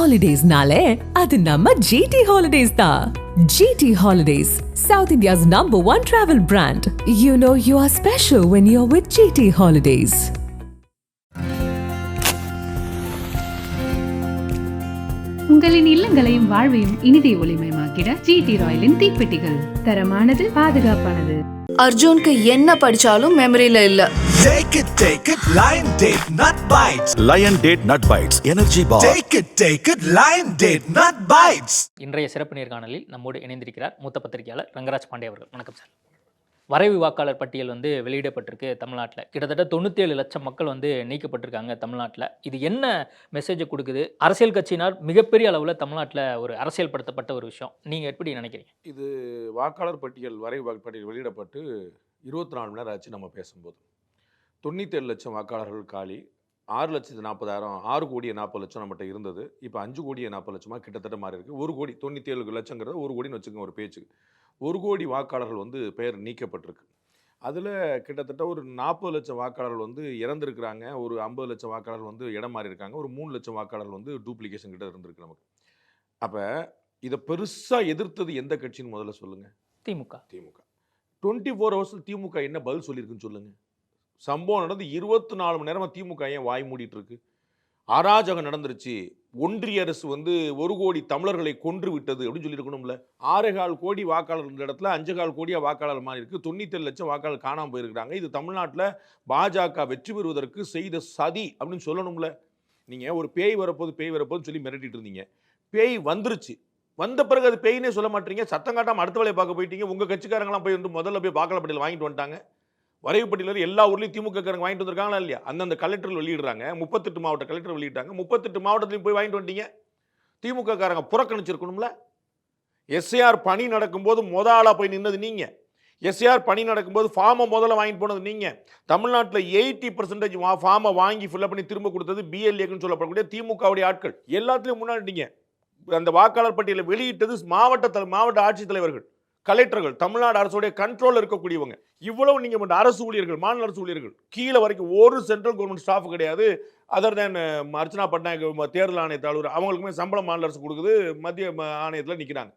Holidays-nale, adu namma GT Holidays da. GT Holidays, South India's #1 travel brand. You know you are special when you're with GT Holidays. உங்களின் இல்லங்களையும் வாழ்வையும் இனிதே ஒளிமயமாக்கிட GT ராயலின் தீப்பெட்டிகள். தரமானது, பாதுகாப்பானது. அர்ஜுனுக்கு என்ன படிச்சாலும் மெமரியில இல்ல. Take it, Lion Date Nut Bites. Lion Date Nut Bites Energy Bar. Take it, Lion Date Nut Bites. இன்றைய சிறப்பு நேர்காணலில் நம்மோடு இணைந்திருக்கிறார் மூத்த பத்திரிகையாளர் ரங்கராஜ் பாண்டே அவர்கள். வணக்கம் சார். வரைவு வாக்காளர் பட்டியல் வெளியிடப்பட்டிருக்கு தமிழ்நாட்டில். கிட்டத்தட்ட 97 லட்சம் மக்கள் நீக்கப்பட்டிருக்காங்க தமிழ்நாட்டில். இது என்ன மெசேஜை கொடுக்குது? அரசியல் கட்சியினர் மிகப்பெரிய அளவில் தமிழ்நாட்டில் ஒரு அரசியல் படுத்தப்பட்ட ஒரு விஷயம். நீங்கள் எப்படி நினைக்கிறீங்க? இது வாக்காளர் பட்டியல் வரைவு பட்டியல் வெளியிடப்பட்டு 24 மணி நேரம் ஆச்சு நம்ம பேசும்போது. 97 லட்சம் வாக்காளர்கள் காலி. 6,40,000 6 கோடியே 40 லட்சம் நம்மகிட்ட இருந்தது. இப்போ 5 கோடியே 40 லட்சமாக கிட்டத்தட்ட மாறி இருக்குது. 1 கோடி 97 லட்சங்கிறது 1 கோடின்னு வச்சுக்கோங்க ஒரு பேச்சுக்கு. 1 கோடி வாக்காளர்கள் பெயர் நீக்கப்பட்டிருக்கு. அதில் கிட்டத்தட்ட ஒரு 40 லட்சம் வாக்காளர்கள் இறந்துருக்கிறாங்க. ஒரு 50 லட்சம் வாக்காளர்கள் இடம் மாறி இருக்காங்க. ஒரு 3 லட்சம் வாக்காளர்கள் டூப்ளிகேஷன் கிட்ட இருந்திருக்கு நமக்கு. அப்போ இதை பெருசாக எதிர்த்தது எந்த கட்சின்னு முதல்ல சொல்லுங்கள். திமுக. 24 ஹவர்ஸில் திமுக என்ன பதில் சொல்லியிருக்குன்னு சொல்லுங்கள். சம்பவம் நடந்து 24 மணி நேரமாக திமுக ஏன் வாய் மூடிட்டு இருக்கு? அராஜகம் நடந்துருச்சு. ஒன்றிய அரசு 1 கோடி தமிழர்களை கொன்று விட்டது அப்படின்னு சொல்லியிருக்கணும்ல. 6,4 கோடி வாக்காளர் இடத்துல 5,4 கோடியா வாக்காளர் மாதிரி இருக்கு. 97 லட்சம் வாக்காளர் காணாமல் போயிருக்கிறாங்க. இது தமிழ்நாட்டில் பாஜக வெற்றி பெறுவதற்கு செய்த சதி அப்படின்னு சொல்லணும்ல. நீங்கள் ஒரு பேய் வரப்போகுதுன்னு சொல்லி மிரட்டிட்டு இருந்தீங்க. பேய் வந்துருச்சு. வந்த பிறகு அது பேயினே சொல்ல மாட்டீங்க. சத்தம் காட்டாமல் அடுத்த வேலையை பார்க்க போயிட்டீங்க. உங்கள் கட்சிக்காரங்களாம் போய் முதல்ல போய் வாக்காளர் பட்டியல் வாங்கிட்டு வந்துட்டாங்க. வரைவு பட்டியலில் எல்லா ஊர்லேயும் திமுக காரங்க வாங்கிட்டு வந்திருக்காங்களா இல்லையா? அந்தந்த கலெக்டர் வெளியிடுறாங்க. 38 மாவட்ட கலெக்டர் வெளியிட்டாங்க. 38 மாவட்டத்திலையும் போய் வாங்கிட்டு வந்துட்டீங்க. திமுக காரங்க புறக்கணிச்சிருக்கணும்ல. எஸ்ஏஆர் பணி நடக்கும்போது ஆளாக போய் நின்னது நீங்க. எஸ்ஏஆர் பணி நடக்கும்போது ஃபார்மை முதல்ல வாங்கிட்டு போனது நீங்க. தமிழ்நாட்டில் 80% ஃபார்மை வாங்கி ஃபில்அப் பண்ணி திரும்ப கொடுத்தது பிஎல்ஏக்குன்னு சொல்லப்படக்கூடிய திமுகவுடைய ஆட்கள். எல்லாத்துலேயும் முன்னாடிட்டீங்க. அந்த வாக்காளர் பட்டியலை வெளியிட்டது மாவட்ட ஆட்சித்தலைவர்கள், கலெக்டர்கள், தமிழ்நாடு அரசுடைய கண்ட்ரோல் இருக்கக்கூடியவங்க. இவ்வளவு நீங்க அரசு ஊழியர்கள், மாநில அரசு ஊழியர்கள் கீழே வரைக்கும் ஒரு சென்ட்ரல் கவர்மெண்ட் ஸ்டாஃப் கிடையாது. அதர் தேன் அர்ச்சனா பட்நாயக் தேர்தல் ஆணையத்தை அலுவலர் அவங்களுக்குமே சம்பளம் மாநில அரசு கொடுக்குது. மத்திய ஆணையத்தில் நிற்கிறாங்க.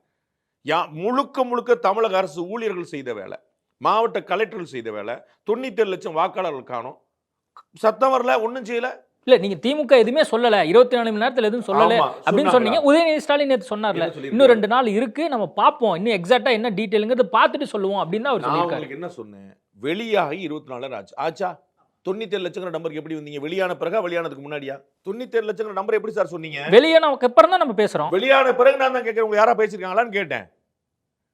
முழுக்க தமிழக அரசு ஊழியர்கள் செய்த வேலை, மாவட்ட கலெக்டர்கள் செய்த வேலை. 97 லட்சம் வாக்காளர்கள் காணும். சத்தம் வரல, ஒன்றும் செய்யல. இல்ல, நீங்க திமுக எதுவுமே சொல்லல, 24 மணி நேரத்தில் எதுவும் சொல்லல அப்படின்னு சொன்னீங்க. உதயநிதி ஸ்டாலின் நேற்று சொன்னார்ல, இன்னும் 2 நாள் இருக்கு, நம்ம பார்ப்போம், இன்னும் எக்ஸாக்டா என்ன டீடைலுங்கிறத பார்த்துட்டு சொல்லுவோம் அப்படின்னு அவர் சொல்லியிருக்காரு. என்ன சொன்னேன்? வெளியாகி 24 நேரம் ஆச்சா? 97 லட்சம் நம்பருக்கு எப்படி வந்தீங்க? வெளியான பிறகு வெளியானதுக்கு முன்னாடியா? 97 லட்சம் நம்பர் எப்படி சார் சொன்னீங்க? வெளியான அப்புறம் தான் நம்ம பேசுறோம். வெளியான பிறகு நான் தான் கேட்கிறேன், யாரா பேசிருக்காங்களான்னு கேட்டேன்.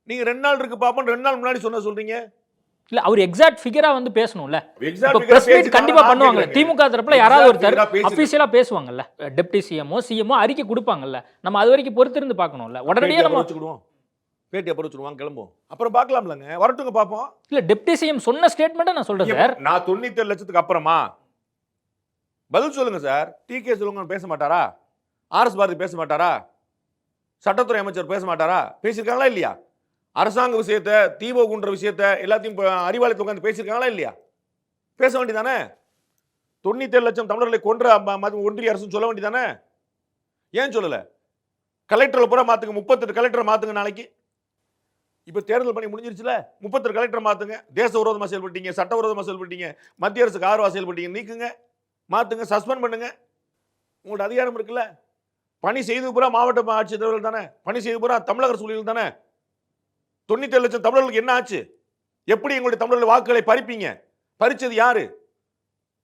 நீங்க 2 நாள் இருக்கு பாப்போம், 2 நாள் முன்னாடி சொல்றீங்க. இல்ல, அவர் எக்ஸாக்ட் ஃபிகரா பேசணும்ல. பிரஸ் மீட் கண்டிப்பா பண்ணுவாங்க. திமுக தரப்புல யாராவது ஒருத்தர் அபிஷியலா பேசுவாங்கல்ல. டெப்டி சிஎம்ஓ அறிக்கை கொடுப்பாங்கல்ல. நம்ம அது வரைக்கும் பொறுத்திருந்து பார்க்கணும்ல. உடனடியே நம்ம வச்சுக்கிடுவோம். பேட்டி அப்புறம் வச்சுடுவாங்க, கிளம்புவோம், அப்புறம் பார்க்கலாம்லங்க. வரட்டுங்க பார்ப்போம். இல்ல, டெப்டி சிஎம் சொன்ன ஸ்டேட்மெண்ட்டை நான் சொல்றேன் சார். நான் 97 லட்சத்துக்கு அப்புறமா பதில் சொல்லுங்க சார். டிகே சொல்லுங்க பேச மாட்டாரா? ஆர்எஸ் பாரதி பேச மாட்டாரா? சட்டத்துறை அமைச்சர் பேச மாட்டாரா? பேசியிருக்காங்களா இல்லையா? அரசாங்க விஷயத்தை, தீபகுன்ற விஷயத்தை எல்லாத்தையும் அறிவாலயத்தில் உட்காந்து பேசியிருக்காங்களா இல்லையா? பேச வேண்டியதானே? 97 லட்சம் தமிழர்களை கொன்ற ஒன்றிய அரசு சொல்ல வேண்டியதானே? ஏன் சொல்லல? கலெக்டர் பூரா மாத்துங்க, 38 கலெக்டர் மாத்துங்க நாளைக்கு. இப்ப தேர்தல் பணி முடிஞ்சிருச்சுல, 38 கலெக்டர் மாத்துங்க. தேச விரோதமா செயல்பட்டீங்க, சட்ட விரோதமா செயல்பட்டீங்க, மத்திய அரசுக்கு ஆதரவா செயல்பட்டீங்க, நீக்குங்க, மாத்துங்க, சஸ்பெண்ட் பண்ணுங்க. உங்களோட அதிகாரம் இருக்குல்ல. பணி செய்து பூரா மாவட்ட ஆட்சித்தலைவர்கள் தானே, பணி செய்து பூரா தமிழக அரசு ஊழியர்கள் தானே. 97 லட்சம் தமிழர்களுக்கு என்ன ஆச்சு? எப்படி எங்களுடைய தமிழர்கள் வாக்குகளை பறிப்பீங்க? பறிச்சது யாரு?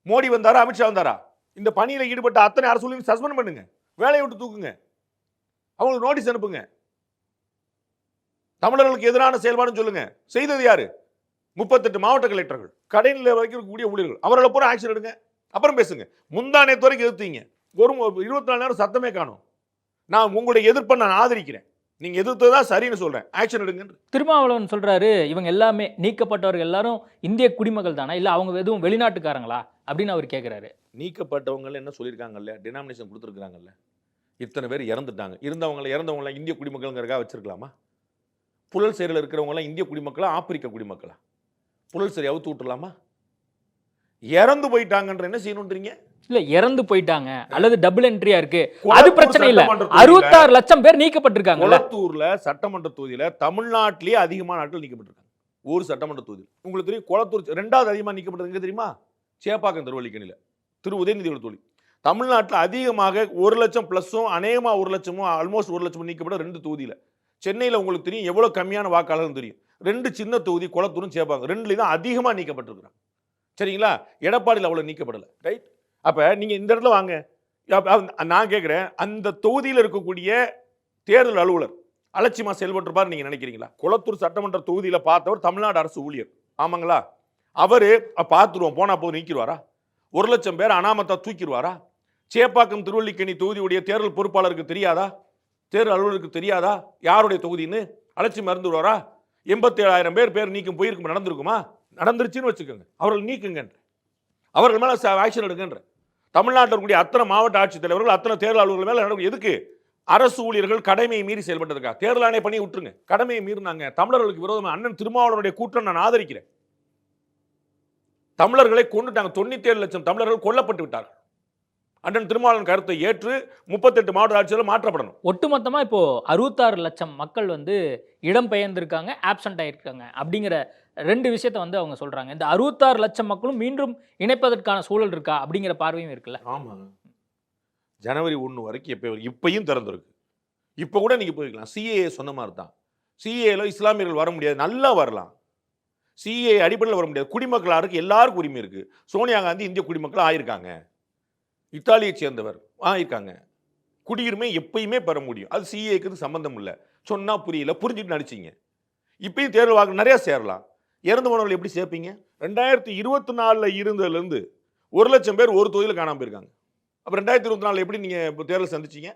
மோடி வந்தாரா, அமித்ஷா வந்தாரா? இந்த பணியில ஈடுபட்ட அத்தனை அரசு ஊழியர்கள் சஸ்பெண்ட் பண்ணுங்க, வேலையை விட்டு தூக்குங்க, அவங்களுக்கு நோட்டீஸ் அனுப்புங்க. தமிழர்களுக்கு எதிரான செயல்பாடுன்னு சொல்லுங்க. செய்தது யாரு? 38 மாவட்ட கலெக்டர்கள், கடைநிலை வரைக்கும் இருக்கக்கூடிய ஊழியர்கள், அவர்களை பூரா ஆக்ஷன் எடுங்க, அப்புறம் பேசுங்க. முந்தானேத்து வரைக்கும் எதிர்த்தீங்க, ஒரு 24 நேரம் சத்தமே காணும். நான் உங்களுடைய எதிர்ப்பை நான் ஆதரிக்கிறேன். நீங்க எதிர்த்ததா சரின்னு சொல்றேன், ஆக்ஷன் எடுங்க. திருமாவளவன் சொல்றாரு, இவங்க எல்லாமே நீக்கப்பட்டவர்கள் எல்லாரும் இந்திய குடிமக்கள் தானா, இல்ல அவங்க எதுவும் வெளிநாட்டுக்காரங்களா அப்படின்னு அவர் கேட்கிறாரு. நீக்கப்பட்டவங்க என்ன சொல்லியிருக்காங்கல்ல, டினாமினேஷன் கொடுத்துருக்காங்கல்ல. இத்தனை பேர் இறந்துட்டாங்க. இறந்தவங்கள இந்திய குடிமக்கள்ங்கிறக்காக வச்சிருக்கலாமா? புழல் சிறையில் இருக்கிறவங்களாம் இந்திய குடிமக்களா, ஆப்பிரிக்க குடிமக்களா? புழல் சிறை அவுத்து விட்டுலாமா? இறந்து போயிட்டாங்கன்ற என்ன செய்யணுன்றீங்க? இல்ல இறந்து போயிட்டாங்க அல்லது டபுள் என்ட்ரியா இருக்கு, அது கொளத்தூர் பிரச்சனை இல்ல. சட்டமன்ற தொகுதியில 66 லட்சம் பேர் நீக்கப்பட்டிருக்காங்க. கொளத்தூர்ல சட்டமன்ற தொகுதியில தமிழ்நாட்டிலேயே அதிகமான ஆட்கள் நீக்கப்பட்டிருக்காங்க. ஒரு சட்டமன்ற தொகுதி உங்களுக்கு தெரியும். கொளத்தூர் ரெண்டாவது அதிகமாக நீக்கப்பட்டது எங்க தெரியுமா? சேப்பாக்கம் திருவல்லிக்கணியில திரு உதயநிதியோட தொழில். தமிழ்நாட்டில் அதிகமாக 1 லட்சம் பிளஸும் அநேகமா 1 லட்சமோ ஆல்மோஸ்ட் 1 லட்சம் நீக்கப்பட்ட 2 தொகுதியில. சென்னையில் உங்களுக்கு தெரியும் எவ்வளவு கம்மியான வாக்காளர்கள் தெரியும். 2 சின்ன தொகுதி கொளத்தூரும் சேப்பாக்கம், 2லயும் தான் அதிகமாக நீக்கப்பட்டிருக்கிறாங்க. சரிங்களா? எடப்பாடியில் அவ்வளவு நீக்கப்படலை. ரைட்? அப்ப நீங்க இந்த இடத்துல வாங்க. நான் கேட்கிறேன், அந்த தொகுதியில் இருக்கக்கூடிய தேர்தல் அலுவலர் அலட்சியமா செயல்பட்டிருப்பார் நீங்க நினைக்கிறீங்களா? கொளத்தூர் சட்டமன்ற தொகுதியில பார்த்தவர் தமிழ்நாடு அரசு ஊழியர், ஆமாங்களா? அவரு பார்த்துருவோம் போனா போது நீக்கிடுவாரா? 1 லட்சம் பேர் அனாமத்தா தூக்கிடுவாரா? சேப்பாக்கம் திருவல்லிக்கணி தொகுதியுடைய தேர்தல் பொறுப்பாளருக்கு தெரியாதா? தேர்தல் அலுவலருக்கு தெரியாதா யாருடைய தொகுதின்னு? அலட்சியம் மறந்துடுவாரா? 87,000 பேர் நீக்கும் போயிருக்கும், நடந்திருக்குமா? நடந்துருச்சுன்னு வச்சுக்கோங்க, அவர்கள் நீக்குங்க, அவர்கள் மேல ஆக்ஷன் எடுக்கின்ற. தமிழ்நாட்டில் இருக்கக்கூடிய அத்தனை மாவட்ட ஆட்சித்தலைவர்கள் அத்தனை தேர்தல் அலுவலர்கள் மேல நடக்கும். எதுக்கு? அரசு ஊழியர்கள் கடமையை மீறி செயல்பட்டிருக்கா? தேர்தல் ஆணைய பண்ணி விட்டுருங்க. கடமையை மீறினாங்க. தமிழர்களுக்கு விரோதமாக அண்ணன் திருமாவளவனுடைய கூட்டம் நான் ஆதரிக்கிறேன். தமிழர்களை கொண்டுட்டாங்க. 97 லட்சம் தமிழர்கள் கொல்லப்பட்டு விட்டார்கள். அண்ணன் திருமாவளவன் கருத்தை ஏற்று 38 மாவட்ட ஆட்சியர்கள் மாற்றப்படணும். ஒட்டுமொத்தமா இப்போ 66 லட்சம் மக்கள் வந்து இடம் பெயர்ந்திருக்காங்க, ஆப்சென்ட் ஆயிருக்காங்க அப்படிங்கிற 2 விஷயத்தை வந்து அவங்க சொல்றாங்க. இந்த 66 லட்சம் மக்களும் மீண்டும் இணைப்பதற்கான சூழல் இருக்கா அப்படிங்கிற பார்வையும் இருக்குல்ல? ஆமா, ஜனவரி 1 வரைக்கும் இப்பயும் திறந்திருக்கு. இப்போ கூட நீங்க போய்க்கலாம். சிஏஏ சொன்ன மாதிரி தான். சிஏல இஸ்லாமியர்கள் வர முடியாது, நல்லா வரலாம். சிஏ அடிப்படையில் வர முடியாது. குடிமக்களாருக்கு எல்லாருக்கும் உரிமை இருக்கு. சோனியா காந்தி இந்திய குடிமக்கள் ஆயிருக்காங்க, இத்தாலியை சேர்ந்தவர் ஆயிருக்காங்க. குடியுரிமை எப்பயுமே பெற முடியும். அது சிஏக்கு சம்பந்தம் இல்லை. சொன்னா புரியல, புரிஞ்சுட்டு நடிச்சிங்க. இப்பயும் தேர்தல் வாக்கு நிறைய சேரலாம். இறந்து போனவர்கள் எப்படி சேர்ப்பீங்க? 2024 இருந்ததுலேருந்து 1 லட்சம் பேர் ஒரு தொகுதியில் காணாமல் போயிருக்காங்க. அப்போ 2024 எப்படி நீங்க தேர்தல் சந்திச்சீங்க?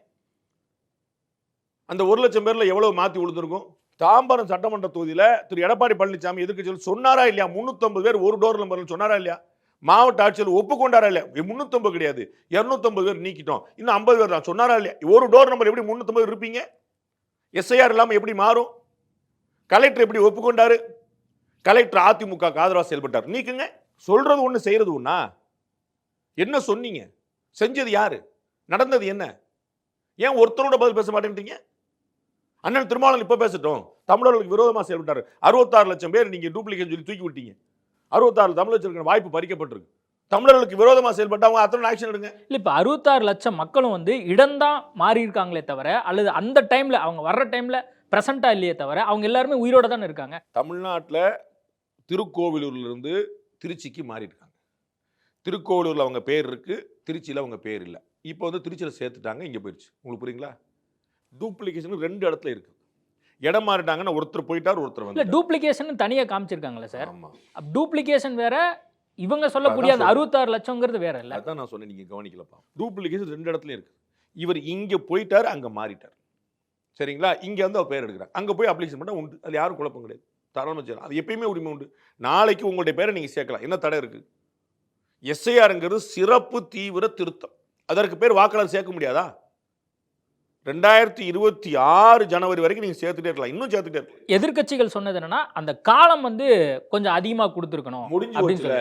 அந்த 1 லட்சம் பேர்ல எவ்வளவு மாத்தி விழுந்திருக்கும்? தாம்பரம் சட்டமன்ற தொகுதியில் திரு எடப்பாடி பழனிசாமி எதிர்க்கட்சிகள் சொன்னாரா இல்லையா? 350 பேர் ஒரு டோர் நம்பர் சொன்னாரா இல்லையா? மாவட்ட ஆட்சியர் ஒப்புக்கொண்டாரா இல்லையா? 350 கிடையாது, 250 பேர் நீக்கிட்டோம், இன்னும் 50 பேர் தான் சொன்னாரா இல்லையா? ஒரு டோர் நம்பர் எப்படி 350 இருப்பீங்க? எஸ்ஐஆர் இல்லாமல் எப்படி மாறும்? கலெக்டர் எப்படி ஒப்புக்கொண்டாரு? கலெக்டர் அதிமுக ஆதரவாக செயல்பட்டார். நீக்குங்க. சொல்றது ஒண்ணு, செய்யறது ஒண்ணா? என்ன சொன்னீங்க? செஞ்சது யாரு? நடந்தது என்ன? ஏன் ஒருத்தரோட பதில் பேச மாட்டேன்றீங்க? அண்ணன் திருமாவளவன் இப்ப பேசட்டும். தமிழர்களுக்கு விரோதமா செயல்பட்டாரு. 66 லட்சம் பேர் நீங்க டூப்ளிகேட் சொல்லி தூக்கி விட்டீங்க. 66 தமிழர்களுக்கு வாய்ப்பு பறிக்கப்பட்டிருக்கு. தமிழர்களுக்கு விரோதமா செயல்பட்டவங்க அத்தனை ஆக்ஷன் எடுங்க. இல்ல இப்ப 66 லட்சம் மக்களும் வந்து இடம்தான் மாறி இருக்காங்களே தவிர, அல்லது அந்த டைம்ல அவங்க வர்ற டைம்ல பிரசண்டா இல்லையே தவிர, அவங்க எல்லாருமே உயிரோட தான் இருக்காங்க. தமிழ்நாட்டில் திருக்கோவிலூர்ல இருந்து திருச்சிக்கு மாறி இருக்காங்க. திருக்கோவிலூர்ல அவங்க பேர் இருக்கு, திருச்சியில அவங்க பேர் இல்லை. இப்போ வந்து திருச்சியில சேர்த்துட்டாங்க, இங்க போயிடுச்சு. உங்களுக்கு புரியுங்களா? டூப்ளிகேஷன் 2 இடத்துல இருக்கு. இடம் மாறிட்டாங்கன்னா ஒருத்தர் போயிட்டார், ஒருத்தர் வந்து. இல்ல டூப்ளிகேஷன் தனியா காமிச்சிருக்காங்களா சார்? ஆமா, டூப்ளிகேஷன் வேற, இவங்க சொல்லக்கூடிய அந்த 66 லட்சம்ங்கிறது வேற இல்ல. அதான் நான் சொன்னேன், நீங்க கவனிக்கலப்பா. டூப்ளிகேஷன் 2 இடத்துல இருக்கு. இவர் இங்க போயிட்டாரு, அங்க மாறிட்டார். சரிங்களா? இங்க வந்து அவர் பேர் எடுக்கிறார், அங்க போய் அப்ளிகேஷன் பண்ணா உண்டு. அது யாரும் குழப்பம் கிடையாது, தாராளமாக செய்யலாம். அது எப்பயுமே உரிமை உண்டு. நாளைக்கு உங்களுடைய பேரை நீங்க சேர்க்கலாம், என்ன தடை இருக்கு? எஸ்ஐஆர்ங்கிறது சிறப்பு தீவிர திருத்தம். அதற்கு பேர் வாக்காளர் சேர்க்க முடியாதா? 2026 ஜனவரி வரைக்கும் நீங்க சேர்த்துட்டே இருக்கலாம், இன்னும் சேர்த்துட்டே இருக்கலாம். எதிர்க்கட்சிகள் சொன்னது என்னன்னா, அந்த காலம் வந்து கொஞ்சம் அதிகமா கொடுத்துருக்கணும். முடிஞ்சு போச்சுல.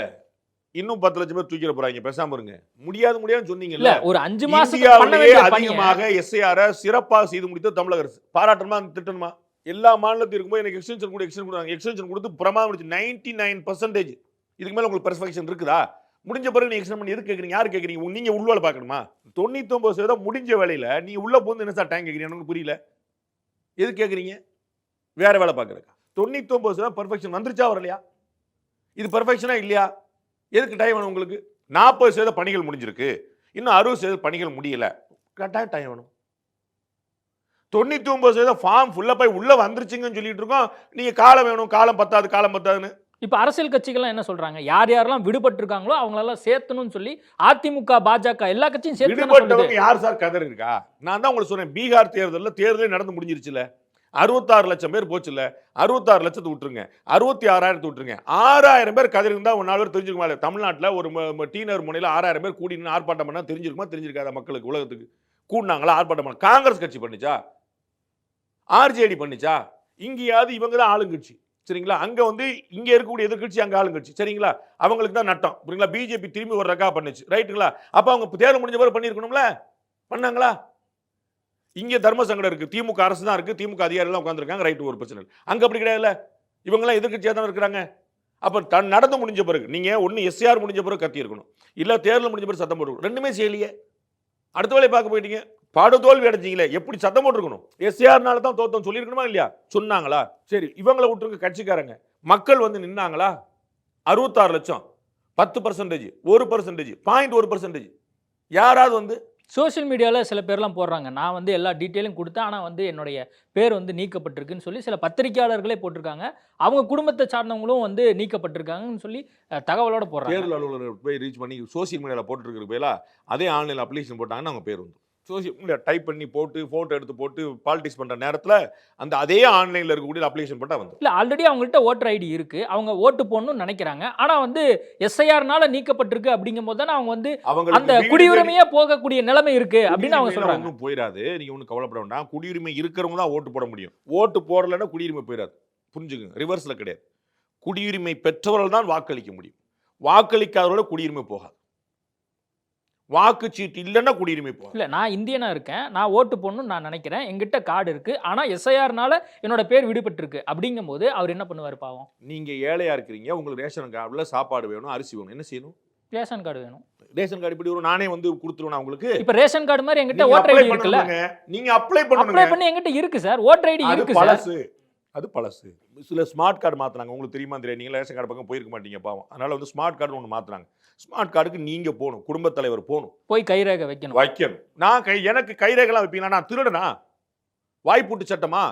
இன்னும் 10 லட்சம் பேர் தூக்கிட போறாங்க, பேசாம இருங்க. முடியாதுன்னு சொன்னீங்கல்ல. ஒரு 5 மாசம் அதிகமாக எஸ்ஐஆர் சிறப்பாக செய்து முடித்த தமிழக அரசு பாராட்டணுமா, திட்டணுமா? எல்லா மாநிலத்திலும் இருக்கும்போது எனக்கு எக்ஸ்டென்ஷன் கொடுத்தாங்க. எக்ஸ்டென்ஷன் கொடுத்து பிரமாதம் 99%. இதுக்கு மேல உங்களுக்கு பெர்ஃபெக்ஷன் இருக்குதா? முடிஞ்ச பிறகு நீங்க எக்ஸ்டென்ட் பண்ணி எது கேட்குறீங்க? யாரு கேட்குறீங்க? நீங்க உள்வேலை பார்க்கணுமா? 99% முடிஞ்ச வேலையில நீ உள்ள போந்து என்ன சார் டைம் கேட்குறீங்க? எனக்கு புரியல. எது கேட்குறீங்க? வேற வேலை பார்க்குறக்கா? 99% பெர்ஃபெக்ஷன் வந்துருச்சா வரலையா? இது பெர்ஃபெக்ஷனா இல்லையா? எதுக்கு டைம் வேணும் உங்களுக்கு? 40% பணிகள் முடிஞ்சிருக்கு, இன்னும் 60% பணிகள் முடியல. கரெக்டாக டைம் வேணும். 99% ஃபார்ம் ஃபுல்லா போய் உள்ள வந்துருச்சுங்கன்னு சொல்லிட்டு இருக்கோம். நீங்க காலம் வேணும், காலம் பத்தாதுன்னு. இப்ப அரசியல் கட்சிகள்லாம் என்ன சொல்றாங்க? யார் யாரெல்லாம் விடுபட்டு இருக்காங்களோ அவங்களெல்லாம் சேர்த்தணும்னு சொல்லி அதிமுக, பாஜக எல்லா கட்சியும் சேர்த்து. விடுபட்டவங்க யார் சார் கதர் இருக்கா? நான் தான் உங்களுக்கு சொன்னேன், பீகார் தேர்தலே நடந்து முடிஞ்சிருச்சுல. 66 லட்சம் பேர் போச்சுல. 66 லட்சத்தை விட்டுருங்க, 66,000 விட்டுருங்க. 6,000 பேர் கதர் இருந்தா 1 நாள் பேர் தெரிஞ்சிருக்குமா? தமிழ்நாட்டில் ஒரு டீனர் முனையில் 6,000 பேர் கூடி ஆர்ப்பாட்டம் பண்ணா தெரிஞ்சிருக்குமா? தெரிஞ்சிருக்காத மக்களுக்கு, உலகத்துக்கு கூடினாங்களா? ஆர்ப்பாட்டம் பண்ண காங்கிரஸ் கட்சி பண்ணிச்சா? ஆர்ஜேடி பண்ணிச்சா? இங்கேயாவது இவங்க தான் ஆளுங்கட்சி. சரிங்களா? அங்க வந்து இங்க இருக்கக்கூடிய எதிர்க்கட்சி அங்க ஆளுங்கட்சி, சரிங்களா? அவங்களுக்கு தான் நட்டம், புரியுங்களா? பிஜேபி திரும்பி ஒரு ரகா பண்ணுச்சு, ரைட்டுங்களா? அப்ப அவங்க தேர்தல் முடிஞ்ச பிறகு பண்ணியிருக்கணும்ல, பண்ணாங்களா? இங்க தர்ம சங்கடம் இருக்கு, திமுக அரசு தான் இருக்கு, திமுக அதிகாரிகள் உட்காந்துருக்காங்க, ரைட், ஒரு பிரச்சனை இல்லை. அங்க அப்படி கிடையாதுல்ல, இவங்கெல்லாம் எதிர்க்கட்சியாக தான் இருக்கிறாங்க. அப்ப நடந்து முடிஞ்ச பிறகு நீங்க ஒன்னு எஸ்ஆர் முடிஞ்ச பிறகு கத்தி இருக்கணும், இல்ல தேர்தல் முடிஞ்ச பிறகு சத்தம் போட்டு, ரெண்டுமே செய்யலையே. அடுத்த வேலையை பார்க்க போயிட்டீங்க, பாடு தோல்வி அடைஞ்சிங்களே, எப்படி சத்தம் போட்டுருக்கணும்? எஸ்ஆர்னால தான் தோத்தம் சொல்லியிருக்கணுமா இல்லையா? சொன்னாங்களா? சரி, இவங்களை விட்டுருங்க, கட்சிக்காரங்க. மக்கள் வந்து நின்னாங்களா? 66 லட்சம், 10%, 1%, 0.1%. யாராவது வந்து சோஷியல் மீடியாவில் சில பேர்லாம் போடுறாங்க, நான் வந்து எல்லா டீட்டெயிலும் கொடுத்தேன், ஆனால் வந்து என்னுடைய பேர் வந்து நீக்கப்பட்டிருக்குன்னு சொல்லி சில பத்திரிகையாளர்களே போட்டிருக்காங்க. அவங்க குடும்பத்தை சார்ந்தவங்களும் வந்து நீக்கப்பட்டிருக்காங்கன்னு சொல்லி தகவலோட போடுறாங்க. தேர்தல் அலுவலர் போய் ரீச் பண்ணி சோசியல் மீடியாவில் போட்டுருக்கிற பேரா அதே ஆன்லைன் அப்ளிகேஷன் போட்டாங்கன்னா அவங்க பேர் வந்து சோசியல் மீடியா டைப் பண்ணி போட்டு ஃபோட்டோ எடுத்து போட்டு பாலிடிக்ஸ் பண்ணுற நேரத்தில் அந்த அதே ஆன்லைனில் இருக்கக்கூடிய அப்ளிகேஷன் போட்டால் வந்து இல்லை, ஆல்ரெடி அவங்கள்ட்ட ஓட்டர் ஐடி இருக்குது, அவங்க ஓட்டு போடணும்னு நினைக்கிறாங்க. ஆனால் வந்து எஸ்ஐஆர்னால நீக்கப்பட்டிருக்கு அப்படிங்கும் போது தானே அவங்க வந்து அந்த குடியுரிமையே போகக்கூடிய நிலைமை இருக்கு அப்படின்னு அவங்க சொல்றாங்க. ஒன்றும் போயிடாது, நீங்கள் ஒன்றும் கவலைப்பட வேண்டாம். குடியுரிமை இருக்கிறவங்க தான் ஓட்டு போட முடியும். ஓட்டு போடலைன்னா குடியுரிமை போயிடாது, புரிஞ்சுக்குங்க. ரிவர்ஸில் கிடையாது. குடியுரிமை பெற்றவர்கள் தான் வாக்களிக்க முடியும், வாக்களிக்காதவரோட குடியுரிமை போகாது. வாக்குச்சீட்டு இல்லைன்னா குடியுரிமை போகும். இல்லை, நான் இந்தியனா இருக்கேன், நான் ஓட்டு போடணும்னு நான் நினைக்கிறேன், எங்கிட்ட கார்டு இருக்கு, ஆனால் எஸ்ஐஆர்னால என்னோட பேர் விடுபட்டிருக்கு அப்படிங்கும் போது அவர் என்ன பண்ணுவார் பாவம்? நீங்க ஏழையா இருக்கிறீங்க, உங்களுக்கு ரேஷன் கார்டுல சாப்பாடு வேணும், அரிசி வேணும், என்ன செய்யணும்? ரேஷன் கார்டு வேணும். ரேஷன் கார்டு இப்படி வரும், நானே வந்து கொடுத்துருவேன் உங்களுக்கு. இப்போ ரேஷன் கார்டு மாதிரி எங்கிட்ட ஓட்டர் ஐடி இருக்குல்ல, நீங்க அப்ளை பண்ணி எங்கிட்ட இருக்கு சார், ஓட்டர் ஐடி இருக்கு சார். பழசு, அது பழசு. சில ஸ்மார்ட் கார்டு மாத்தினாங்க, உங்களுக்கு தெரியுமா தெரியாது, நீங்க ரேஷன் கார்டு பக்கம் போயிருக்க மாட்டீங்க பாவம். அதனால வந்து ஸ்மார்ட் கார்டு ஒன்று மாத்தினாங்க. ஸ்மார்ட் கார்டுக்கு நீங்க போகணும், குடும்பத் தலைவர் போகணும், போய் கைரேகை வைக்கணும். நான் எனக்கு கைரேகைலாம் வைப்பீங்களா? நான் திருடனா? வாய்ப்பூட்டு சட்டமா?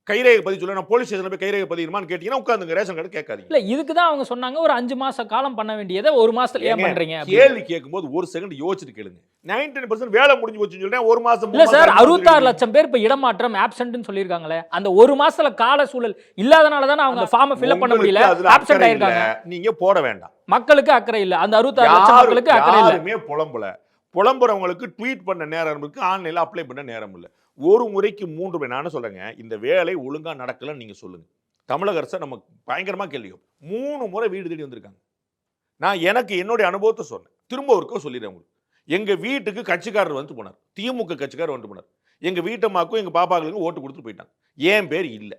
கைரேகை பதிவு சொல்ல நான் போலீஸ் ஸ்டேஷன்ல போய் கைரேகை பதிவுமான்னு கேட்டீங்கன்னா உட்காந்துங்க, ரேஷன் கார்டு கேட்காதீங்க. இல்ல, இதுக்கு தான் அவங்க சொன்னாங்க ஒரு 5 மாச காலம் பண்ண வேண்டியதை 1 மாசத்துல ஏன் பண்றீங்க? கேள்வி கேட்கும்போது ஒரு செகண்ட் யோசிச்சுட்டு கேளுங்க. 99% வேலை முடிஞ்சு போச்சுன்னு சொல்றேன். ஒரு மாசம் இல்ல சார், 66 லட்சம் பேர் இப்ப இடமாற்றம் ஆப்சென்ட்னு சொல்லிருக்காங்களே, அந்த 1 மாசத்துல கால சூழல் இல்லாதனால தானே அவங்க ஃபார்ம் ஃபில் பண்ண முடியல, ஆப்சென்ட் ஆயிருக்காங்க. நீங்க போட வேண்டாம். மக்களுக்கு அக்கறை இல்ல, அந்த 66 லட்சம் மக்களுக்கு அக்கறை இல்ல. யாருமே புலம்புறவங்களுக்கு ட்வீட் பண்ண நேரம் இருக்கு, ஆன்லைன்ல அப்ளை பண்ண நேரம் இல்ல. ஒரு முறைக்கு 3 முறை நான் சொல்றேங்க, இந்த வேலை ஒழுங்கா நடக்கலன்னு நீங்க சொல்லுங்க. தமிழக அரசு நம்ம பயங்கரமா கேள்வி 3 முறை வீடு தேடி வந்திருக்காங்க. நான் எனக்கு என்னுடைய அனுபவத்தை சொன்னேன், திரும்ப ஒருக்க சொல்லிடுறேன் உங்களுக்கு. எங்க வீட்டுக்கு கட்சிக்காரர் வந்து போனார், திமுக கட்சிக்காரர் வந்து போனார். எங்க வீட்டம்மாக்கும் எங்க பாப்பாக்களுக்கும் ஓட்டு கொடுத்துட்டு போயிட்டாங்க. என் பேர் இல்ல.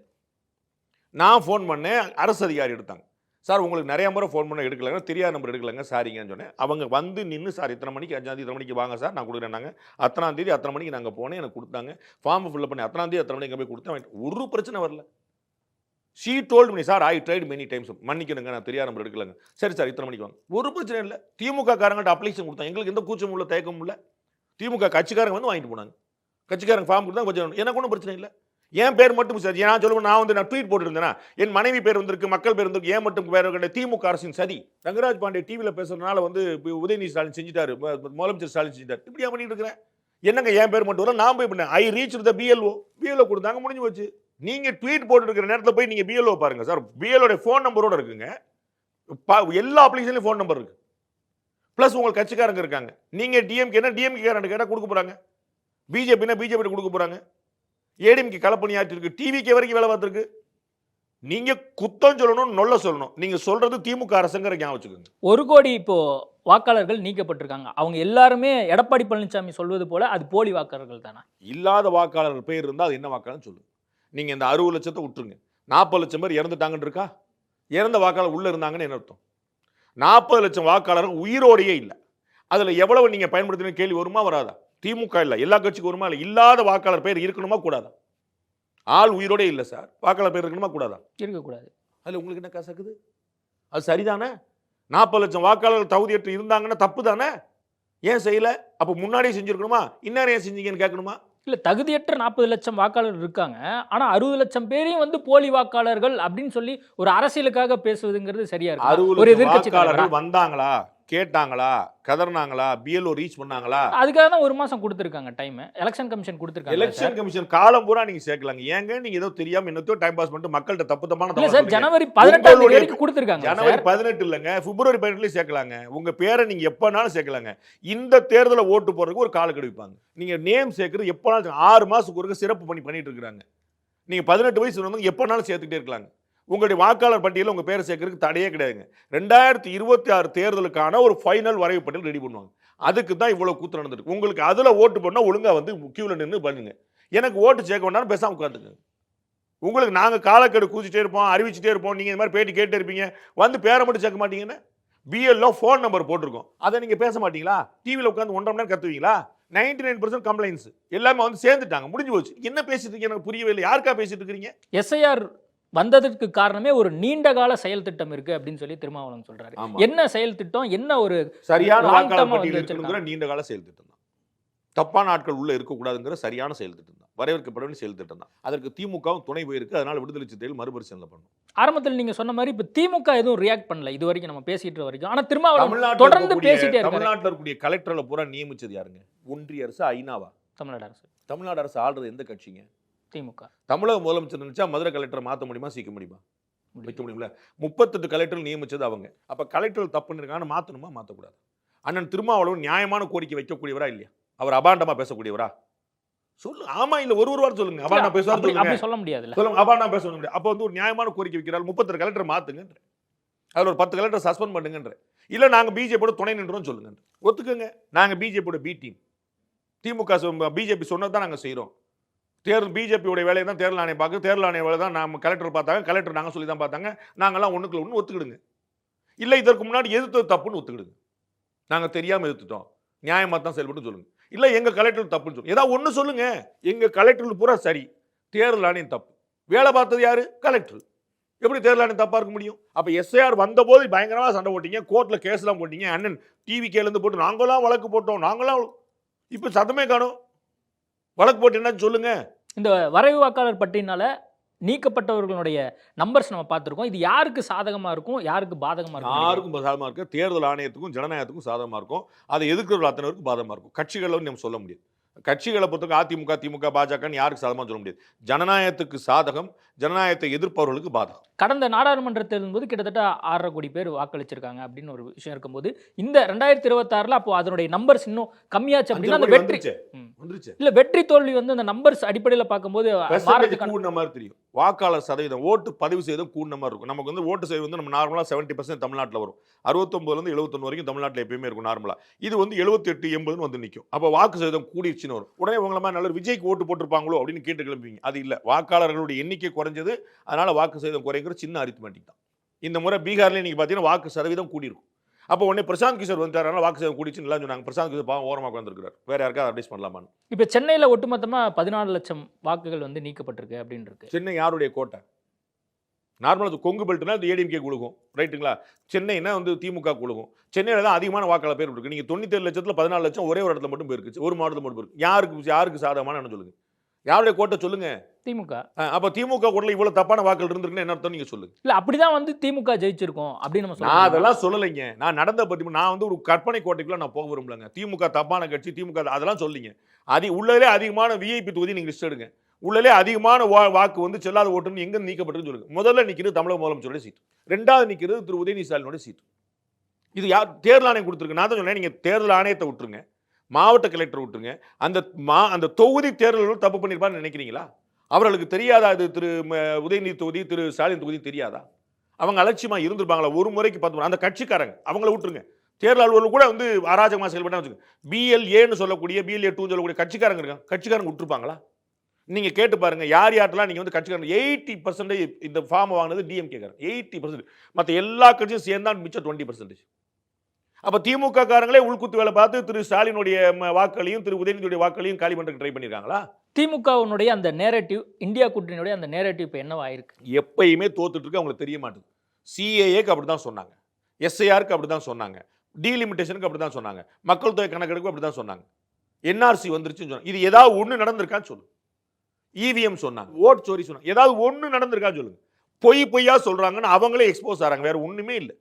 நான் ஃபோன் பண்ணேன், அரசு அதிகாரி எடுத்தாங்க. சார் உங்களுக்கு நிறைய முறை ஃபோன் பண்ண எடுக்கலங்க, தெரியாத நம்பர் எடுக்கலங்க, சாரிங்கன்னு சொன்னேன். அவங்க வந்து நின்று சார் இத்தனை மணிக்கு 5ஆம் தேதி இத்தனை மணிக்கு வாங்க சார், நான் கொடுக்குறேன்னாங்க. 10ஆம் தேதி அத்தனை மணிக்கு நாங்கள் போனேன், எனக்கு கொடுத்தாங்க. ஃபார்ம் ஃபில் பண்ணி 10ஆம் தேதி அத்தனை மணிக்கு போய் கொடுத்தேன். ஒரு பிரச்சனை வரல. She told me sir, I tried many times, மன்னிக்கணுங்க நான் தெரியாத நம்பர் எடுக்கலங்க. சரி சார் இத்தனை மணிக்கு வாங்க, ஒரு பிரச்சனை இல்லை. திமுக காரங்கள்ட்ட அப்ளிகேஷன் கொடுத்தாங்க, எங்களுக்கு எந்த கூச்சமும் இல்லை, தயக்கமும் இல்லை. திமுக கட்சிக்காரங்க வந்து வாங்கிட்டு போனாங்க. கட்சிக்காரங்க ஃபார்ம் கொடுத்தாங்க, கொஞ்சம் எனக்கு ஒன்றும் பிரச்சனை இல்லை. என் பேர் மட்டும் சார், நான் சொல்லுவேன், நான் ட்வீட் போட்டுருந்தேன்னா என் மனைவி பேர் வந்திருக்கு, மக்கள் பேர் வந்திருக்கு, ஏன் மட்டும் பேர் கண்ட திமுக அரசின் சதி. ரங்கராஜ் பாண்டே டிவியில் பேசுறதுனால வந்து உதயநிதி ஸ்டாலின் செஞ்சுட்டாரு, முதலமைச்சர் ஸ்டாலின் செஞ்சுட்டாரு, இப்படியா பண்ணிட்டு இருக்கிறேன். என்னங்க என் பேர் மட்டும் வர, நான் போய் பண்ணேன். ஐ ரீச் த பிஎல்ஓ கொடுத்தாங்க, முடிஞ்சு போச்சு. நீங்க ட்வீட் போட்டு இருக்கிற நேரத்தில் போய் நீங்க பிஎல்ஓ பாருங்க சார், பிஎல்ஓட ஃபோன் நம்பரோட இருக்குங்க, எல்லா அப்ளிகேஷன்லையும் ஃபோன் நம்பர் இருக்கு, பிளஸ் உங்களுக்கு கட்சிக்காரங்க இருக்காங்க. நீங்க டிஎம்கே காரன் கேட்டால் கொடுக்க போறாங்க, பிஜேபி கொடுக்க போறாங்க, ஏடிஎம்கே களப்பணியாற்றி இருக்கு, டிவிக்கு வரைக்கும் வேலை பார்த்துருக்கு. நீங்க குத்தம் சொல்லணும், நொல்ல சொல்லணும். நீங்க சொல்றது திமுக அரசுங்கிற ஞாபகம் வச்சுக்கோங்க. 1 கோடி இப்போ வாக்காளர்கள் நீக்கப்பட்டிருக்காங்க. அவங்க எல்லாருமே எடப்பாடி பழனிசாமி சொல்வது போல அது போலி வாக்காளர்கள் தானே? இல்லாத வாக்காளர்கள் பேர் இருந்தால் அது என்ன வாக்காளர்னு சொல்லுங்க. நீங்க இந்த 60 லட்சத்தை விட்டுருங்க, 40 லட்சம் பேர் இறந்துட்டாங்கன்னு இருக்கா? இறந்த வாக்காளர் உள்ள இருந்தாங்கன்னு என்ன அர்த்தம்? 40 லட்சம் வாக்காளர்கள் உயிரோடையே இல்லை. அதுல எவ்வளவு நீங்க பயன்படுத்தின கேள்வி வருமா வராதா? திமுக இல்ல, எல்லா கட்சிக்கும் வருமா இல்லை? இல்லாத வாக்காளர் பேர் இருக்கணுமா கூடாதா? ஆள் உயிரோட இல்லை சார், வாக்காளர் பேர் இருக்கணுமா கூடாதா? இருக்கக்கூடாது. அதுல உங்களுக்கு என்ன கசக்குது? அது சரிதானே? 40 லட்சம் வாக்காளர்கள் தகுதியற்று இருந்தாங்கன்னா தப்பு தானே? ஏன் செய்யல? அப்ப முன்னாடியே செஞ்சிருக்கணுமா? இன்னாரும் ஏன் செஞ்சீங்கன்னு கேட்கணுமா? இல்ல, தகுதியற்ற 40 லட்சம் வாக்காளர் இருக்காங்க, ஆனா 60 லட்சம் பேரையும் வந்து போலி வாக்காளர்கள் அப்படின்னு சொல்லி ஒரு அரசியலுக்காக பேசுவதுங்கிறது சரியா இருக்கு? 60 லட்சம் வாக்காளர்கள் வந்தாங்களா, கேட்டாங்களா, கதர்னாங்களா, பிஎல்ஓ ரீச் பண்ணாங்களா? அதுக்காக தான் 1 மாசம் கொடுத்துருக்காங்க டைம், எலெக்ஷன் கமிஷன் கொடுத்துருக்காங்க. எலெக்ஷன் கமிஷன் காலம் பூரா நீங்க சேர்க்கலாங்க. ஏங்க நீங்க ஏதோ தெரியாம என்னத்தோ டைம் பாஸ் பண்ணிட்டு மக்கள்கிட்ட தப்பு தப்பான இல்ல சார், ஜனவரி 18 வரைக்கும் கொடுத்துருக்காங்க. ஜனவரி 18 இல்லங்க, பிப்ரவரி 18 சேர்க்கலாங்க. உங்க பேரை நீங்க எப்பனாலும் சேர்க்கலாங்க. இந்த தேர்தலை ஓட்டு போறதுக்கு ஒரு கால கெடுப்பாங்க. நீங்க நேம் சேர்க்கறது எப்பனாலும் 6 மாசத்துக்கு ஒருக்க சிறப்பு பண்ணிட்டு இருக்காங்க. நீங்க 18 வயசு வந்து எப்பனாலும் சேர்த்துக்கிட்டே இருக்கலாங்க. உங்களுடைய வாக்காளர் பட்டியலில் உங்கள் பேரை சேர்க்கறதுக்கு தடையே கிடையாதுங்க. 2026 தேர்தலுக்கான ஒரு ஃபைனல் வரைவு பட்டியல் ரெடி பண்ணுவாங்க. அதுக்கு தான் இவ்வளோ கூத்து நடந்துருக்கு. உங்களுக்கு அதில் ஓட்டு போடணும், ஒழுங்காக வந்து கியூவில் நின்று பண்ணுங்க. எனக்கு ஓட்டு சேர்க்க வேண்டாம், பேசாமல் உட்காந்துங்க. உங்களுக்கு நாங்கள் காலக்கெடு கூச்சிட்டே இருப்போம், அறிவிச்சிட்டே இருப்போம், நீங்கள் இந்த மாதிரி பேட்டி கேட்டு இருப்பீங்க, வந்து பேரை மட்டும் சேர்க்க மாட்டீங்கன்னு. பிஎல்ஓ ஃபோன் நம்பர் போட்டிருக்கோம், அதை நீங்கள் பேச மாட்டீங்களா? டிவியில் உட்காந்து 1.5 மணி நேரம் கத்துவீங்களா? 99% கம்ப்ளைண்ட்ஸ் எல்லாமே வந்து சேர்ந்துட்டாங்க, முடிஞ்சு போச்சு. என்ன பேசிட்டு இருக்கீங்க எனக்கு புரியவே இல்லை. யாருக்கா பேசிட்டு இருக்கிறீங்க? எஸ்ஐஆர் வந்ததற்கு காரணமே ஒரு நீண்ட கால செயல் திட்டம் இருக்கு அப்படின்னு சொல்லி திருமாவளவன் சொல்றாரு. ஆமா. என்ன செயல் திட்டம், என்ன ஒரு சரியான long வாக்காளர் term-ஆ பட்டியல் வந்து இருக்கணுங்கிற நீண்ட கால செயல் திட்டம் தான். தப்பான ஆட்கள் உள்ள இருக்கக்கூடாதுங்கிற சரியான செயல் திட்டம் தான், வரவேற்கப்பட வேண்டிய செயல் திட்டம் தான். அதற்கு திமுகவும் துணை போயிருக்கு. அதனால விடுதலை சிறுத்தைகள் மறுபரிசீலனை பண்ணணும். ஆரம்பத்தில் நீங்க சொன்ன மாதிரி இப்ப திமுக எதுவும் ரியாக்ட் பண்ணல இது வரைக்கும் நம்ம பேசிட்டு வரைக்கும். ஆனா திருமாவளவன் தமிழ்நாட்டுல தொடர்ந்து இருக்கக்கூடிய- பேசிட்டே இருக்காரு. தமிழ்நாட்டுல இருக்கக்கூடிய கலெக்டர்ல பூரா நியமிச்சது யாருங்க? ஒன்றிய அரசு, ஐநாவா? தமிழ்நாடு அரசு, தமிழ்நாடு அரசு ஆள்றது எந்த கட்சிங்க? திமுக. தமிழக முதலமைச்சர் நினைச்சா மதுரை கலெக்டரை மாற்ற முடியுமா, சீக்க முடியுமா? வைக்க முடியும்ல. 38 கலெக்டர் நியமிச்சது அவங்க. அப்ப கலெக்டர் தப்பு பண்ணிருக்காங்க, மாத்தணுமா மாத்தக்கூடாது? அண்ணன் திருமாவளவன் நியாயமான கோரிக்கை வைக்கக்கூடியவரா இல்லையா? அவர் அபாண்டமா பேசக்கூடியவரா? சொல்லு. ஆமா இல்ல, ஒரு வாரம் சொல்லுங்க. அபாண்டமா பேசுவார் அப்படி சொல்லுங்க. சொல்ல முடியாதுல்ல. சொல்லுங்க, அபாண்டமா பேச முடியாது. அப்ப வந்து ஒரு நியாயமான கோரிக்கை வைக்கிறார், 38 கலெக்டர் மாத்துங்கன்ற, அதுல ஒரு 10 கலெக்டர் சஸ்பெண்ட் பண்ணுங்கன்ற, இல்ல நாங்க பிஜேபியோட துணை நின்றோம் சொல்லுங்க. ஒத்துக்குங்க, நாங்க பிஜேபியோட பி டீம். திமுக பிஜேபி சொன்னதான் நாங்க செய்யறோம். தேர்தல் பிஜேபியோட வேலையை தான் தேர்தல் ஆணையம் பார்க்க, தேர்தல் ஆணைய வேலை தான் நம்ம கலெக்டர் பார்த்தாங்க, கலெக்டர் நாங்கள் சொல்லி தான் பார்த்தாங்க, நாங்கள்லாம் ஒன்றுக்குள்ள ஒன்று ஒத்துக்கிடுங்க. இல்லை இதற்கு முன்னாடி எதிர்த்தது தப்புன்னு ஒத்துக்கிடுங்க, நாங்கள் தெரியாமல் எதிர்த்துட்டோம், நியாயமாக தான் செயல்பட்டு சொல்லுங்க. இல்லை எங்கள் கலெக்டர் தப்புன்னு சொல்லுங்க, ஏதாவது ஒன்று சொல்லுங்க. எங்கள் கலெக்டர் பூரா சரி, தேர்தல் ஆணையம் தப்பு. வேலை பார்த்தது யாரு? கலெக்டர். எப்படி தேர்தல் ஆணையம் தப்பாக இருக்க முடியும்? அப்போ எஸ்ஐஆர் வந்தபோது பயங்கரமாக சண்டை போட்டீங்க, கோர்ட்டில் கேஸ்லாம் போட்டீங்க, அண்ணன் டிவி கேலேருந்து போட்டு நாங்களாம் வழக்கு போட்டோம், நாங்களாம். இப்போ சத்தமே காணும். வழக்கு போட்டு என்னன்னு சொல்லுங்க. இந்த வரைவு வாக்காளர் பட்டியலினால நீக்கப்பட்டவர்களுடைய நம்பர்ஸ் நம்ம பார்த்துருக்கோம். இது யாருக்கு சாதகமா இருக்கும், யாருக்கு பாதகமா இருக்கும்? யாருக்கும் சாதகமா இருக்கு. தேர்தல் ஆணையத்துக்கும் ஜனநாயகத்துக்கும் சாதகமா இருக்கும். அதை எதிர்க்கிற அத்தனைவருக்கும் பாதகமா இருக்கும். கட்சிகளை நம்ம சொல்ல முடியாது. கட்சிகளை பொறுத்தவரைக்கும் அதிமுக, திமுக, பாஜகன்னு யாருக்கு சாதகமா சொல்ல முடியாது. ஜனநாயகத்துக்கு சாதகம், ஜனநாயகத்தை எதிர்ப்பவர்களுக்கு பாதகம். கடந்த நாடாளுமன்ற தேர்தல் போது கிட்டத்தட்ட 6.5 கோடி பேர் வாக்களிச்சிருக்காங்க அப்படின்னு ஒரு விஷயம் இருக்கும்போது, இந்த 2026ல அப்போ அதனுடைய நம்பர்ஸ் இன்னும் கம்மியாச்சு அப்படின்னா அந்த வெற்றி வந்துருச்சு. இல்ல வெற்றி தோல்வி வந்து அந்த நம்பர்ஸ் அடிப்படையில பார்க்கும்போது கூடின மாதிரி தெரியும். வாக்காளர் சதவீதம், ஓட்டு பதிவு செய்தம் கூடின மாதிரி இருக்கும். நமக்கு வந்து ஓட்டு செய்வது வந்து நம்ம நார்மலா 70% தமிழ்நாட்டில் வரும். 69லேருந்து 71 வரைக்கும் தமிழ்நாட்டில் எப்பயுமே இருக்கும் நார்மலா. இது வந்து 78, 80 வந்து நிற்கும். அப்போ வாக்கு சதவீதம் கூடிடுச்சுன்னு வரும். உடனே உங்களை மாதிரி நல்ல விஜய்க்கு ஓட்டு போட்டிருப்பாங்களோ அப்படின்னு கேட்டு கிளம்புவீங்க. அது இல்லை, வாக்காளர்களுடைய எண்ணிக்கை குறைஞ்சது, அதனால வாக்கு சதவீதம் குறைங்கிற சின்ன அரித்மெட்டிக் தான். இந்த முறை பீகார்ல நீங்க பார்த்தீங்கன்னா வாக்கு சதவீதம் கூடியிருக்கும். அப்போ உடனே பிரசாந்த் கிஷோர் வந்துட்டாரு, வாக்கு சதவீதம் கூடிச்சுன்னு எல்லாம் சொன்னாங்க. பிரசாந்த் கிஷோர் பாவம் ஓரமாக உட்காந்துருக்காரு, வேற யாருக்காவது அட்வைஸ் பண்ணலாமான்னு. இப்போ சென்னையில் ஒட்டுமொத்தமா 14 லட்சம் வாக்குகள் வந்து நீக்கப்பட்டிருக்கு அப்படின்னு இருக்கு. சென்னை யாருடைய கோட்டை? நார்மலாக கொங்கு பெல்ட்னா அது ஏடிஎம்கே கொடுக்கும், ரைட்டுங்களா? சென்னைனா வந்து திமுக கொடுக்கும். சென்னையில் தான் அதிகமான வாக்காளர் பேர் இருக்கு. நீங்கள் 97 லட்சத்தில் 14 லட்சம் ஒரே ஒரு இடத்துல மட்டும் போயிருக்கு, ஒரு மாவட்டத்தில் மட்டும் போயிருக்கு. யாருக்கு சாதகமான சொல்லுங்க, யாருடைய கோட்டை சொல்லுங்க? திமுக. அப்ப திமுக கோட்டையில் இவ்வளவு தப்பான வாக்குகள் இருந்திருக்குன்னு என்ன அர்த்தம் நீங்க சொல்லுங்க. இல்ல அப்படிதான் வந்து திமுக ஜெயிச்சிருக்கும் அப்படின்னு நம்ம நான் அதெல்லாம் சொல்லலைங்க. நான் நடந்த பத்தி நான் வந்து ஒரு கற்பனை கோட்டைக்குள்ள நான் போக விரும்பலங்க. திமுக தப்பான கட்சி, திமுக அதெல்லாம் சொல்லிங்க. உள்ளே அதிகமான விஐபி தொகுதி நீங்க லிஸ்ட் எடுங்க. உள்ளே அதிகமான வாக்கு வந்து செல்லாத ஓட்டுன்னு எங்க நீக்கப்பட்டிருக்குன்னு சொல்லுங்க. முதல்ல நிக்கிறது தமிழக முதலமைச்சரோட சீட், ரெண்டாவது நிக்கிறது திரு உதயநிதி ஸ்டாலினோட சீட். இது யார் தேர்தல் ஆணையம் கொடுத்துருக்கு? நான் தான் சொன்னேன், நீங்க தேர்தல் ஆணையத்தை விட்டுருங்க, மாவட்ட கலெக்டர் விட்டுருங்க. அந்த தொகுதி தேர்தல்கள் தப்பு பண்ணிருப்பான்னு நினைக்கிறீங்களா? அவர்களுக்கு தெரியாதா? இது திரு உதயநிதி தொகுதி, திரு ஸ்டாலின் தொகுதி தெரியாதா? அவங்க அலட்சியமா இருந்திருப்பாங்களா? ஒரு முறைக்கு 10 முறை. அந்த கட்சிக்காரங்க அவங்கள விட்டுருங்க. தேர்தல் அலுவலர்கள் கூட வந்து அராஜகமாக செயல்பட்டா வச்சுக்கோங்க. BLA சொல்லக்கூடிய BLA 2 சொல்லக்கூடிய கட்சிக்காரங்க இருக்காங்க, கட்சிக்காரங்க விட்டுருப்பாங்களா? நீங்க கேட்டு பாருங்க, யார்ட்டெல்லாம் நீங்க வந்து கட்சிக்காரங்க 80% இந்த ஃபார்ம் வாங்கினது டிஎம்கே காரங்க, 80%. மற்ற எல்லா கட்சியும் சேர்ந்தா மிச்சம் 20%. அப்ப திமுக காரங்களே உள்குத்து வேலை பார்த்து திரு ஸ்டாலினுடைய வாக்குகளையும் திரு உதயநிதியுடைய வாக்குகளையும் காலி பண்றதுக்கு ட்ரை பண்ணிருக்காங்களா? திமுகவுடைய அந்த நேரேட்டிவ், இந்தியா கூட்டணியுடைய அந்த நேரேட்டிவ் இப்போ என்னவா இருக்கு? எப்பயுமே தோத்துட்டு இருக்கு, அவங்களுக்கு தெரிய மாட்டேங்குது. CAAக்கு அப்படிதான் சொன்னாங்க, SIRக்கு அப்படிதான் சொன்னாங்க, டீலிமிட்டேஷனுக்கு அப்படிதான் சொன்னாங்க, மக்கள் தொகை கணக்கெடுப்பு அப்படிதான் சொன்னாங்க, NRC வந்துருச்சுன்னு சொன்னாங்க. இது ஏதாவது ஒண்ணு நடந்திருக்கான்னு சொல்லுங்க. EVM சொன்னாங்க, ஓட் சோரி சொன்னாங்க, ஏதாவது ஒண்ணு நடந்திருக்கான்னு சொல்லுங்க. பொய்யா சொல்றாங்கன்னு அவங்களே எக்ஸ்போஸ் ஆறாங்க, வேற ஒண்ணுமே இல்லை.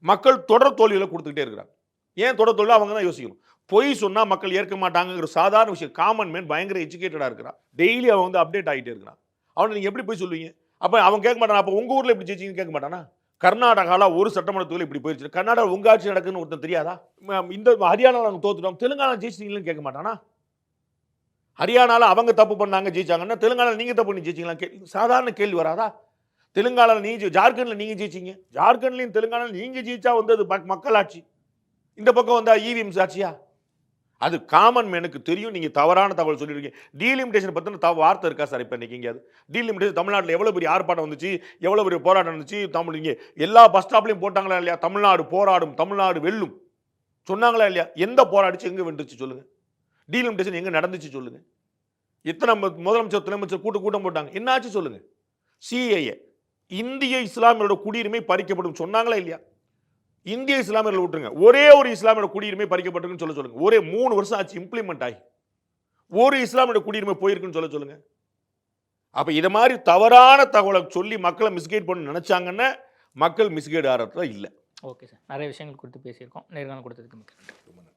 மக்கள் தொடர் தோல்விகளை கொடுத்துக்கிட்டே இருக்கிறாங்க. ஏன் தொடர் தோல்வி? அவங்க தான் யோசிக்கணும். பொய் சொன்னா மக்கள் ஏற்க மாட்டாங்கிற சாதாரண விஷயம். காமன் மேன் பயங்கர எஜுகேட்டடா இருக்கிறான், டெய்லி அவன் வந்து அப்டேட் ஆகிட்டே இருக்கிறான். அவனை நீங்க எப்படி போய் சொல்லுவீங்க? அப்ப அவன் கேட்க மாட்டானா? அப்ப உங்க ஊர்ல எப்படி ஜெயிச்சிங்கன்னு கேட்க மாட்டானா? கர்நாடகால ஒரு சட்டமன்ற தொகுதியில் இப்படி போயிடுச்சு, கர்நாடகா உங்க ஆட்சி நடக்குன்னு ஒருத்தன் தெரியாதா? இந்த ஹரியானால அவங்க தோத்துட்டோம், தெலுங்கானா ஜெயிச்சிங்களன்னு கேட்க மாட்டானா? ஹரியானால அவங்க தப்பு பண்ணாங்க ஜெயிச்சாங்கன்னா தெலுங்கானா நீங்க தப்பு பண்ணி ஜெயிச்சிங்களா? சாதாரண கேள்வி வராதா? தெலுங்கானாவில் நீங்கள் ஜார்க்கண்டில் நீங்கள் ஜெயிச்சிங்க, ஜார்க்கண்ட்லையும் தெலுங்கானாவில் நீங்கள் ஜெயிச்சா வந்து அது மக்களாட்சி. இந்த பக்கம் வந்தா இவிஎம் ஆட்சியா? அது காமன் மேனுக்கு தெரியும். நீங்கள் தவறான தகவல் சொல்லியிருக்கீங்க. டீலிமிட்டேஷன் பற்றின வார்த்தை இருக்கா சார்? இப்போ இன்னைக்கு எங்கேயாவது டீலிமிட்டேஷன் தமிழ்நாட்டில் எவ்வளோ பெரிய ஆர்ப்பாட்டம் வந்துச்சு, எவ்வளோ பெரிய போராட்டம் வந்துச்சு? தமிழ் இங்கே எல்லா பஸ் ஸ்டாப்லையும் போட்டாங்களா இல்லையா? தமிழ்நாடு போராடும், தமிழ்நாடு வெல்லும் சொன்னாங்களா இல்லையா? எந்த போராடிச்சு எங்கே வென்றுச்சு சொல்லுங்கள்? டீலிமிட்டேஷன் எங்கே நடந்துச்சு சொல்லுங்கள்? எத்தனை முதலமைச்சர் துணையமைச்சர் கூட்டம் போட்டாங்க, என்னாச்சு சொல்லுங்கள்? சிஏஏ இந்திய இஸ்லாமியரோட குடியுரிமை பறிக்கப்படும் சொன்னாங்களா இல்லையா? இந்திய இஸ்லாமியர்கள் விட்டுருங்க, ஒரே ஒரு இஸ்லாமியோட குடியுரிமை பறிக்கப்பட்டிருக்குன்னு சொல்லுங்க. ஒரே 3 வருஷம் ஆச்சு இம்ப்ளிமெண்ட் ஆகி, ஒரு இஸ்லாமியோட குடியுரிமை போயிருக்குன்னு சொல்லுங்க. அப்ப இதை மாதிரி தவறான தகவலை சொல்லி மக்களை மிஸ்கைட் பண்ண நினைச்சாங்கன்னா மக்கள் மிஸ்கைட் ஆகிறதுல இல்லை. ஓகே சார், நிறைய விஷயங்கள் குறித்து பேசியிருக்கோம். நேர்காணல் கொடுத்ததுக்கு மிக்க நன்றி.